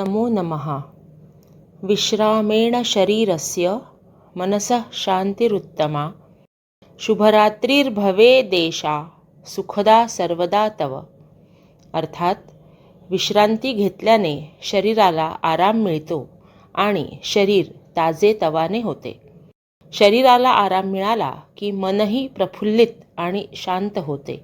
नमो नमः। विश्रामेण शरीरस्य मनसः शांतिरुत्तमा। शुभरात्रिर्भवेदेषा सुखदा सर्वदा तव। अर्थात विश्रांती घेतल्याने शरीराला आराम मिळतो आणि शरीर ताजेतवाने होते. शरीराला आराम मिळाला की मनही प्रफुल्लित आणि शांत होते.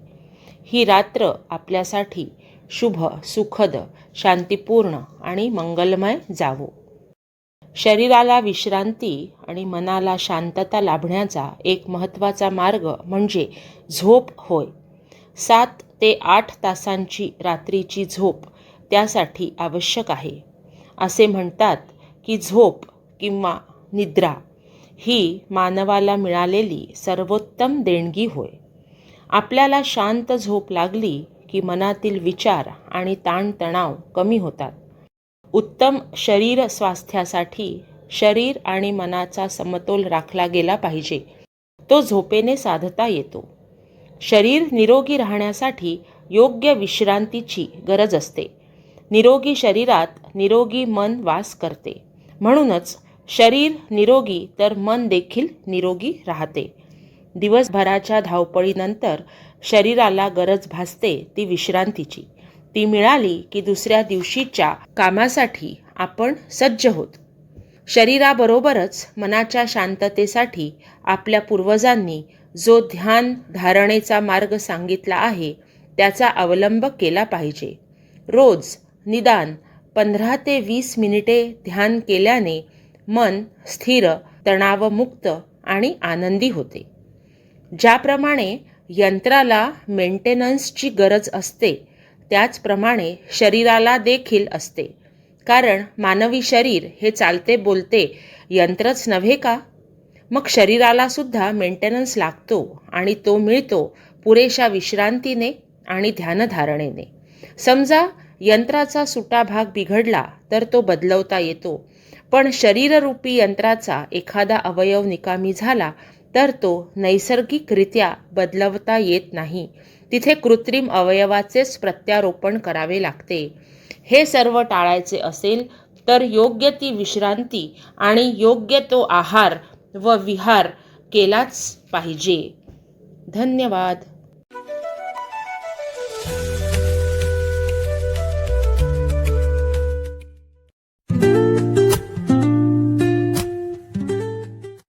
ही रात्र आपल्यासाठी शुभ, सुखद, शांतिपूर्ण आणि मंगलमय जावो. शरीराला विश्रांती आणि मनाला शांतता लाभण्याचा एक महत्त्वाचा मार्ग म्हणजे झोप होय. 7 ते 8 तासांची रात्रीची झोप त्यासाठी आवश्यक आहे. असे म्हणतात की झोप किंवा निद्रा ही मानवाला मिळालेली सर्वोत्तम देणगी होय. आपल्याला शांत झोप लागली की मनातील विचार आणि ताणतणाव कमी होतात. उत्तम शरीर स्वास्थ्यासाठी शरीर आणि मनाचा समतोल राखला गेला पाहिजे. तो झोपेने साधता येतो. शरीर निरोगी राहण्यासाठी योग्य विश्रांतीची गरज असते. निरोगी शरीरात निरोगी मन वास करते. म्हणूनच शरीर निरोगी तर मन देखील निरोगी राहते. दिवसभराच्या धावपळीनंतर शरीराला गरज भासते ती विश्रांतीची. ती मिळाली की दुसऱ्या दिवशीच्या कामासाठी आपण सज्ज होत. शरीराबरोबरच मनाच्या शांततेसाठी आपल्या पूर्वजांनी जो ध्यान धारणेचा मार्ग सांगितला आहे त्याचा अवलंब केला पाहिजे. रोज निदान 15 ते 20 मिनिटे ध्यान केल्याने मन स्थिर, तणावमुक्त आणि आनंदी होते. ज्याप्रमाणे यंत्राला मेंटेनन्सची गरज असते त्याचप्रमाणे शरीराला देखील असते. कारण मानवी शरीर हे चालते बोलते यंत्रच नव्हे का? मग शरीराला सुद्धा मेंटेनन्स लागतो आणि तो मिळतो पुरेशा विश्रांतीने आणि ध्यानधारणेने. समजा यंत्राचा सुटा भाग बिघडला तर तो बदलवता येतो. पण शरीररूपी यंत्राचा एखादा अवयव निकामी झाला तर तो नैसर्गिकरित्या बदलवता येत नाही. तिथे कृत्रिम अवयवाचेच प्रत्यारोपण करावे लागते. हे सर्व टाळायचे असेल तर योग्य ती विश्रांती आणि योग्य तो आहार व विहार केलाच पाहिजे. धन्यवाद.